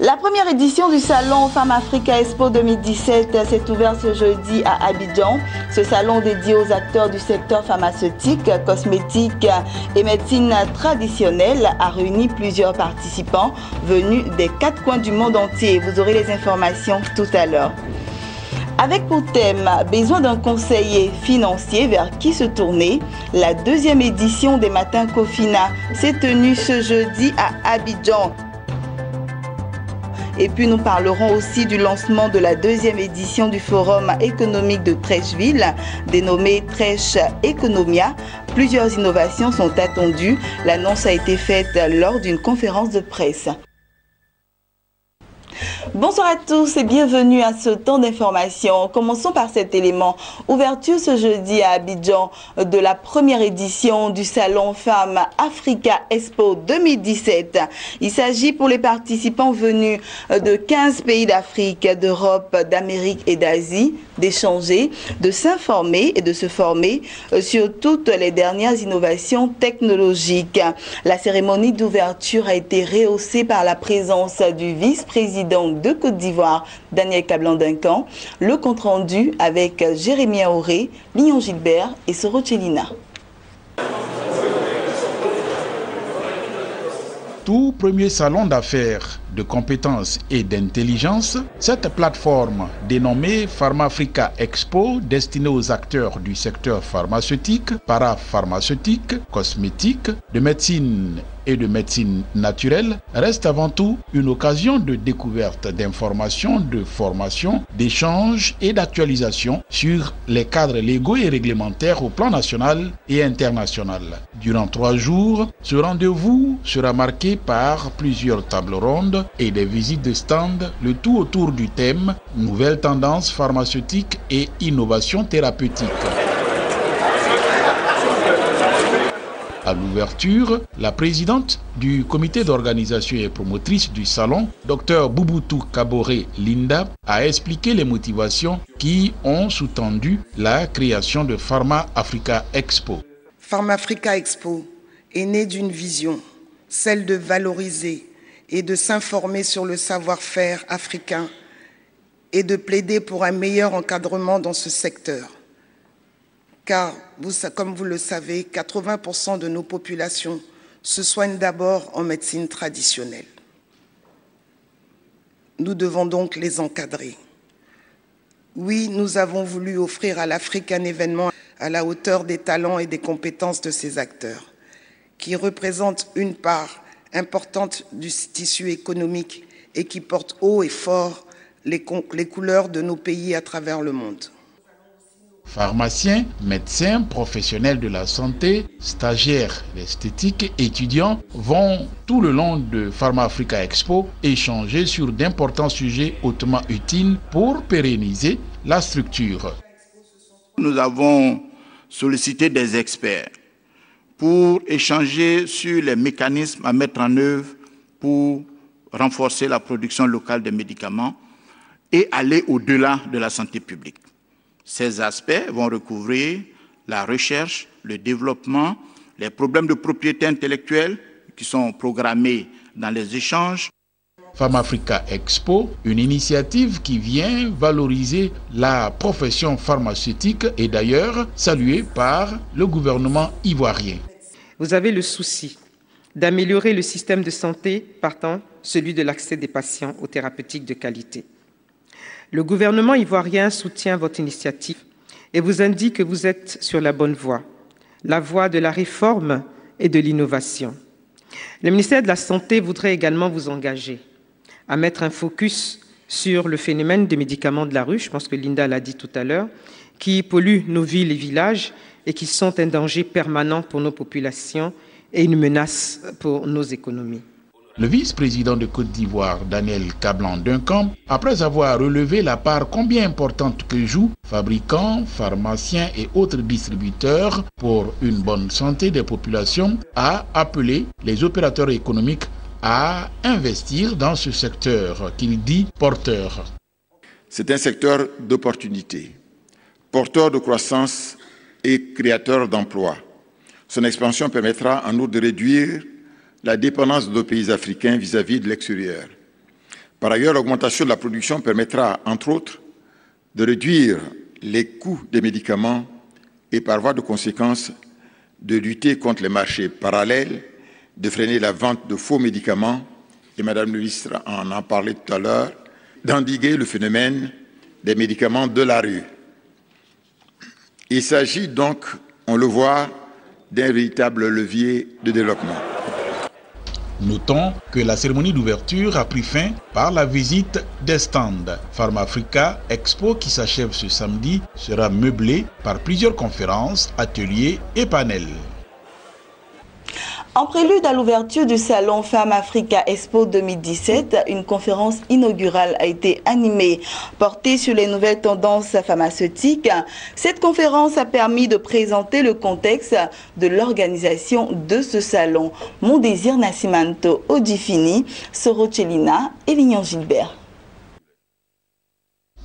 La première édition du salon Femme Africa Expo 2017 s'est ouverte ce jeudi à Abidjan. Ce salon dédié aux acteurs du secteur pharmaceutique, cosmétique et médecine traditionnelle a réuni plusieurs participants venus des 4 coins du monde entier. Vous aurez les informations tout à l'heure. Avec pour thème « Besoin d'un conseiller financier, vers qui se tourner ?», la 2e édition des Matins Cofina s'est tenue ce jeudi à Abidjan. Et puis nous parlerons aussi du lancement de la 2e édition du Forum économique de Treichville, dénommé Treich Economia. Plusieurs innovations sont attendues. L'annonce a été faite lors d'une conférence de presse. Bonsoir à tous et bienvenue à ce temps d'information. Commençons par cet élément. Ouverture ce jeudi à Abidjan de la première édition du Salon Femmes Africa Expo 2017. Il s'agit pour les participants venus de 15 pays d'Afrique, d'Europe, d'Amérique et d'Asie d'échanger, de s'informer et de se former sur toutes les dernières innovations technologiques. La cérémonie d'ouverture a été rehaussée par la présence du vice-président de Côte d'Ivoire, Daniel Kablan-Duncan, le compte-rendu avec Jérémy Aoré, Lyon Gilbert et Soro Tchelina. Tout premier salon d'affaires, de compétences et d'intelligence, cette plateforme dénommée PharmAfrica Expo, destinée aux acteurs du secteur pharmaceutique, parapharmaceutique, cosmétique, de médecine et de médecine naturelle, reste avant tout une occasion de découverte d'informations, de formation, d'échanges et d'actualisation sur les cadres légaux et réglementaires au plan national et international. Durant 3 jours, ce rendez-vous sera marqué par plusieurs tables rondes et des visites de stands, le tout autour du thème « Nouvelles tendances pharmaceutiques et innovations thérapeutiques ». À l'ouverture, la présidente du comité d'organisation et promotrice du salon, Dr Bouboutou Kaboré Linda, a expliqué les motivations qui ont sous-tendu la création de Pharma Africa Expo. Pharma Africa Expo est née d'une vision, celle de valoriser et de s'informer sur le savoir-faire africain et de plaider pour un meilleur encadrement dans ce secteur. Car, comme vous le savez, 80% de nos populations se soignent d'abord en médecine traditionnelle. Nous devons donc les encadrer. Oui, nous avons voulu offrir à l'Afrique un événement à la hauteur des talents et des compétences de ces acteurs, qui représentent une part importante du tissu économique et qui portent haut et fort les couleurs de nos pays à travers le monde. Pharmaciens, médecins, professionnels de la santé, stagiaires d'esthétique, étudiants vont tout le long de Pharma Africa Expo échanger sur d'importants sujets hautement utiles pour pérenniser la structure. Nous avons sollicité des experts pour échanger sur les mécanismes à mettre en œuvre pour renforcer la production locale des médicaments et aller au-delà de la santé publique. Ces aspects vont recouvrir la recherche, le développement, les problèmes de propriété intellectuelle qui sont programmés dans les échanges. PharmAfrica Expo, une initiative qui vient valoriser la profession pharmaceutique et d'ailleurs saluée par le gouvernement ivoirien. Vous avez le souci d'améliorer le système de santé, partant celui de l'accès des patients aux thérapeutiques de qualité. Le gouvernement ivoirien soutient votre initiative et vous indique que vous êtes sur la bonne voie, la voie de la réforme et de l'innovation. Le ministère de la Santé voudrait également vous engager à mettre un focus sur le phénomène des médicaments de la rue, je pense que Linda l'a dit tout à l'heure, qui polluent nos villes et villages et qui sont un danger permanent pour nos populations et une menace pour nos économies. Le vice-président de Côte d'Ivoire, Daniel Kablan-Duncan, après avoir relevé la part combien importante que jouent fabricants, pharmaciens et autres distributeurs pour une bonne santé des populations, a appelé les opérateurs économiques à investir dans ce secteur qu'il dit porteur. C'est un secteur d'opportunités, porteur de croissance et créateur d'emplois. Son expansion permettra en outre de réduire la dépendance de nos pays africains vis-à-vis de l'extérieur. Par ailleurs, l'augmentation de la production permettra, entre autres, de réduire les coûts des médicaments et par voie de conséquence, de lutter contre les marchés parallèles, de freiner la vente de faux médicaments, et Madame le ministre en a parlé tout à l'heure, d'endiguer le phénomène des médicaments de la rue. Il s'agit donc, on le voit, d'un véritable levier de développement. Notons que la cérémonie d'ouverture a pris fin par la visite des stands. Pharmafrica Expo, qui s'achève ce samedi, sera meublée par plusieurs conférences, ateliers et panels. En prélude à l'ouverture du salon Pharmafrica Expo 2017, une conférence inaugurale a été animée, portée sur les nouvelles tendances pharmaceutiques. Cette conférence a permis de présenter le contexte de l'organisation de ce salon. Mon désir Nascimento Odifini, Soro Chelina et Lignon Gilbert.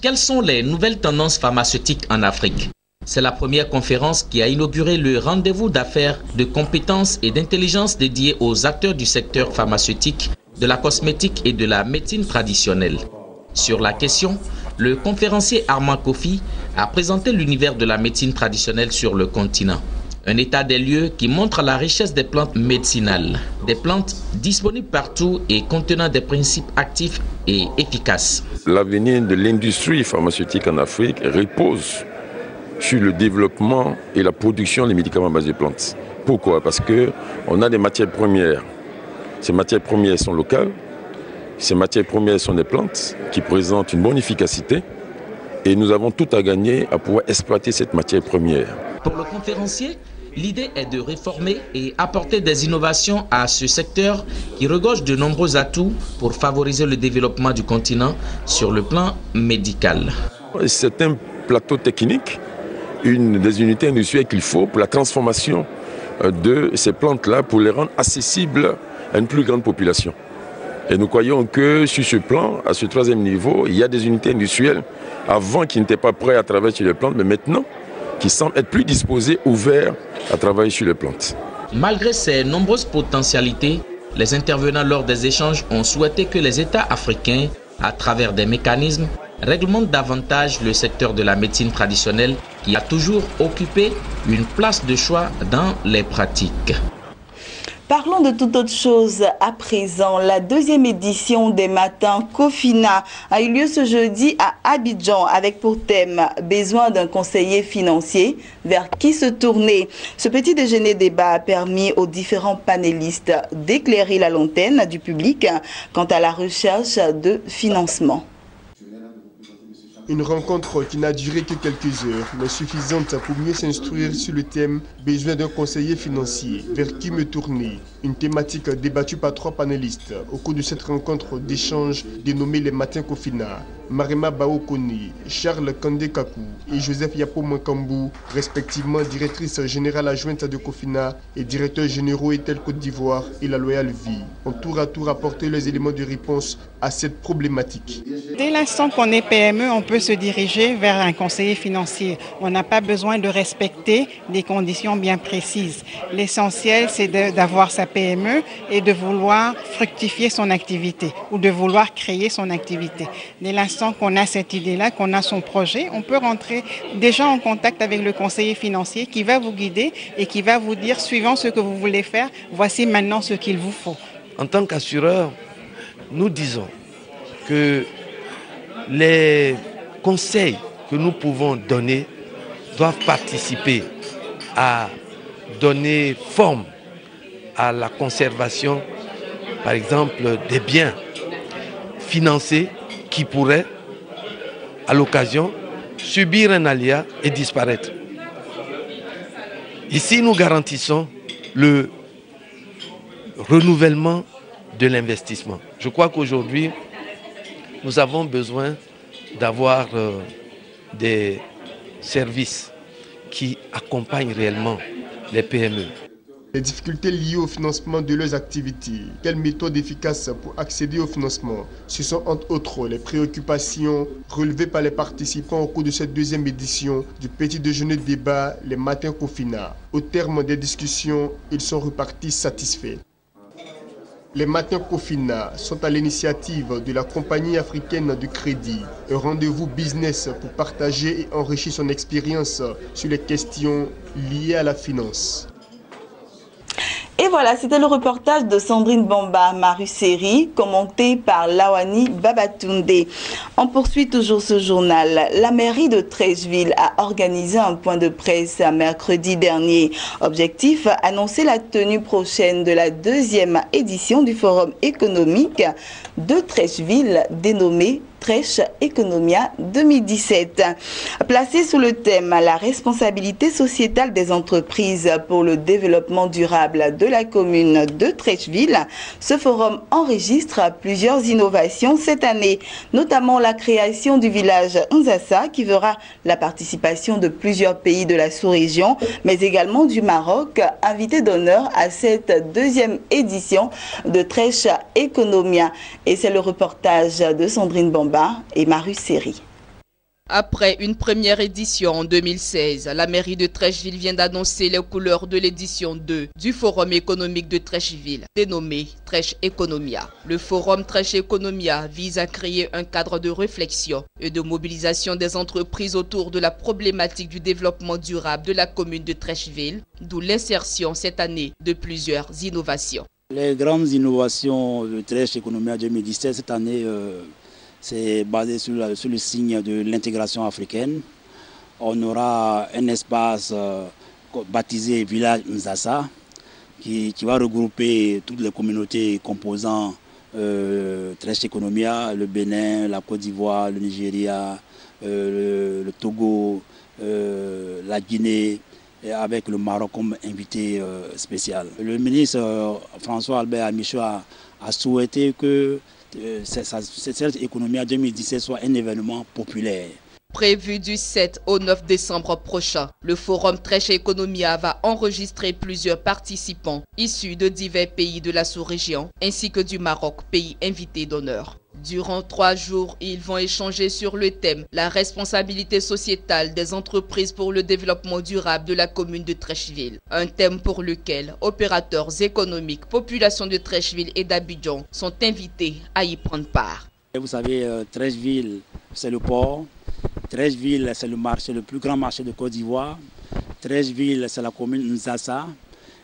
Quelles sont les nouvelles tendances pharmaceutiques en Afrique? C'est la première conférence qui a inauguré le rendez-vous d'affaires, de compétences et d'intelligence dédié aux acteurs du secteur pharmaceutique, de la cosmétique et de la médecine traditionnelle. Sur la question, le conférencier Armand Kofi a présenté l'univers de la médecine traditionnelle sur le continent. Un état des lieux qui montre la richesse des plantes médicinales, des plantes disponibles partout et contenant des principes actifs et efficaces. L'avenir de l'industrie pharmaceutique en Afrique repose sur le développement et la production des médicaments à base de plantes. Pourquoi? Parce qu'on a des matières premières. Ces matières premières sont locales. Ces matières premières sont des plantes qui présentent une bonne efficacité. Et nous avons tout à gagner à pouvoir exploiter cette matière première. Pour le conférencier, l'idée est de réformer et apporter des innovations à ce secteur qui regorge de nombreux atouts pour favoriser le développement du continent sur le plan médical. C'est un plateau technique, une des unités industrielles qu'il faut pour la transformation de ces plantes-là pour les rendre accessibles à une plus grande population. Et nous croyons que sur ce plan, à ce troisième niveau, il y a des unités industrielles avant qui n'étaient pas prêtes à travailler sur les plantes, mais maintenant qui semblent être plus disposées, ouvertes à travailler sur les plantes. Malgré ces nombreuses potentialités, les intervenants lors des échanges ont souhaité que les États africains, à travers des mécanismes, réglemente davantage le secteur de la médecine traditionnelle qui a toujours occupé une place de choix dans les pratiques. Parlons de toute autre chose à présent. La deuxième édition des Matins Cofina a eu lieu ce jeudi à Abidjan avec pour thème « Besoin d'un conseiller financier, vers qui se tourner ?» Ce petit déjeuner débat a permis aux différents panélistes d'éclairer la lanterne du public quant à la recherche de financement. Une rencontre qui n'a duré que quelques heures, mais suffisante pour mieux s'instruire sur le thème « Besoin d'un conseiller financier, vers qui me tourner ?» Une thématique débattue par 3 panélistes au cours de cette rencontre d'échange dénommée les Matins Cofina. Marema Baokoni, Charles Kandé Kakou et Joseph Yapo Mankambou, respectivement directrice générale adjointe de Cofina et directeurs généraux Etel Côte d'Ivoire et la Loyale Vie, ont tour à tour apporté leurs éléments de réponse à cette problématique. Dès l'instant qu'on est PME, on peut se diriger vers un conseiller financier. On n'a pas besoin de respecter des conditions bien précises. L'essentiel, c'est d'avoir sa PME et de vouloir fructifier son activité ou de vouloir créer son activité. Dès l'instant qu'on a cette idée-là, qu'on a son projet, on peut rentrer déjà en contact avec le conseiller financier qui va vous guider et qui va vous dire, suivant ce que vous voulez faire, voici maintenant ce qu'il vous faut. En tant qu'assureur, nous disons que les conseils que nous pouvons donner doivent participer à donner forme à la conservation, par exemple, des biens financés qui pourraient, à l'occasion, subir un aléa et disparaître. Ici, nous garantissons le renouvellement de l'investissement. Je crois qu'aujourd'hui, nous avons besoin d'avoir des services qui accompagnent réellement les PME. Les difficultés liées au financement de leurs activités, quelles méthodes efficaces pour accéder au financement? Ce sont entre autres les préoccupations relevées par les participants au cours de cette deuxième édition du petit déjeuner de débat Les Matins Cofina. Au terme des discussions, ils sont repartis satisfaits. Les matins Kofina sont à l'initiative de la Compagnie africaine du crédit, un rendez-vous business pour partager et enrichir son expérience sur les questions liées à la finance. Et voilà, c'était le reportage de Sandrine Bamba, Maruseri, commenté par Lawani Babatunde. On poursuit toujours ce journal. La mairie de Treichville a organisé un point de presse mercredi dernier. Objectif, annoncer la tenue prochaine de la 2e édition du Forum économique de Treichville, dénommé Treich Economia 2017. Placé sous le thème « La responsabilité sociétale des entreprises pour le développement durable de la commune de Treichville », ce forum enregistre plusieurs innovations cette année, notamment la création du village Nzassa qui verra la participation de plusieurs pays de la sous-région, mais également du Maroc, invité d'honneur à cette 2e édition de Treich Economia. Et c'est le reportage de Sandrine Bamba et Maruseri. Après une première édition en 2016, la mairie de Treichville vient d'annoncer les couleurs de l'édition 2 du Forum économique de Treichville, dénommé Treich Economia. Le Forum Treich Economia vise à créer un cadre de réflexion et de mobilisation des entreprises autour de la problématique du développement durable de la commune de Treichville, d'où l'insertion cette année de plusieurs innovations. Les grandes innovations de Treich Economia 2017 cette année, c'est basé sur le signe de l'intégration africaine. On aura un espace baptisé Village Nzassa qui va regrouper toutes les communautés composant Treich Economia, le Bénin, la Côte d'Ivoire, le Nigeria, le Togo, la Guinée, et avec le Maroc comme invité spécial. Le ministre François Albert Amichou a souhaité que cette économie 2017 soit un événement populaire. Prévu du 7 au 9 décembre prochain, le Forum Treich Economia va enregistrer plusieurs participants issus de divers pays de la sous-région, ainsi que du Maroc, pays invité d'honneur. Durant 3 jours, ils vont échanger sur le thème « La responsabilité sociétale des entreprises pour le développement durable de la commune de Treichville ». Un thème pour lequel opérateurs économiques, population de Treichville et d'Abidjan sont invités à y prendre part. Vous savez, Treichville, c'est le port. Treichville, c'est le plus grand marché de Côte d'Ivoire. Treichville, c'est la commune Nzassa.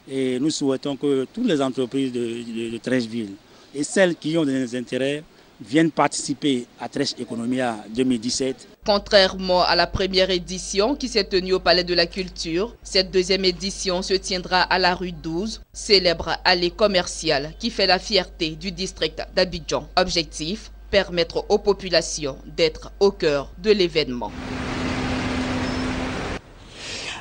Et nous souhaitons que toutes les entreprises de Treichville et celles qui ont des intérêts viennent participer à Treich Economia 2017. Contrairement à la première édition qui s'est tenue au Palais de la Culture, cette 2e édition se tiendra à la rue 12, célèbre allée commerciale qui fait la fierté du district d'Abidjan. Objectif, permettre aux populations d'être au cœur de l'événement.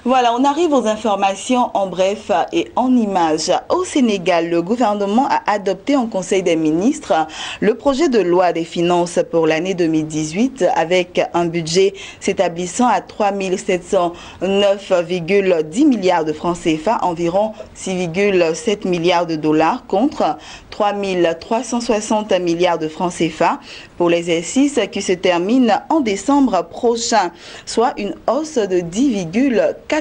Voilà, on arrive aux informations en bref et en images. Au Sénégal, le gouvernement a adopté en Conseil des ministres le projet de loi des finances pour l'année 2018 avec un budget s'établissant à 3 709,10 milliards de francs CFA, environ 6,7 milliards de dollars contre 3 360 milliards de francs CFA pour l'exercice qui se termine en décembre prochain, soit une hausse de 10,4%.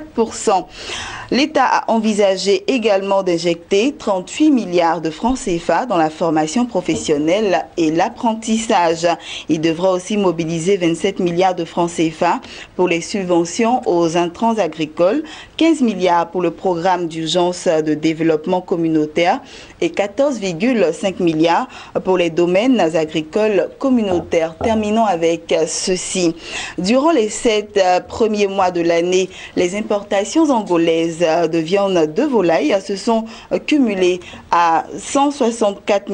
L'État a envisagé également d'injecter 38 milliards de francs CFA dans la formation professionnelle et l'apprentissage. Il devra aussi mobiliser 27 milliards de francs CFA pour les subventions aux intrants agricoles, 15 milliards pour le programme d'urgence de développement communautaire et 14,5 milliards pour les domaines agricoles communautaires. Terminons avec ceci. Durant les 7 premiers mois de l'année, les importations angolaises de viande de volaille se sont cumulées à 164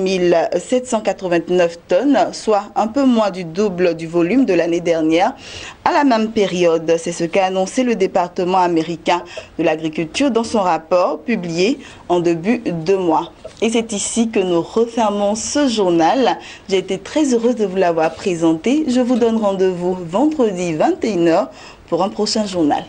789 tonnes, soit un peu moins du double du volume de l'année dernière. À la même période, c'est ce qu'a annoncé le département américain de l'agriculture dans son rapport publié en début de mois. Et c'est ici que nous refermons ce journal. J'ai été très heureuse de vous l'avoir présenté. Je vous donne rendez-vous vendredi 21h pour un prochain journal.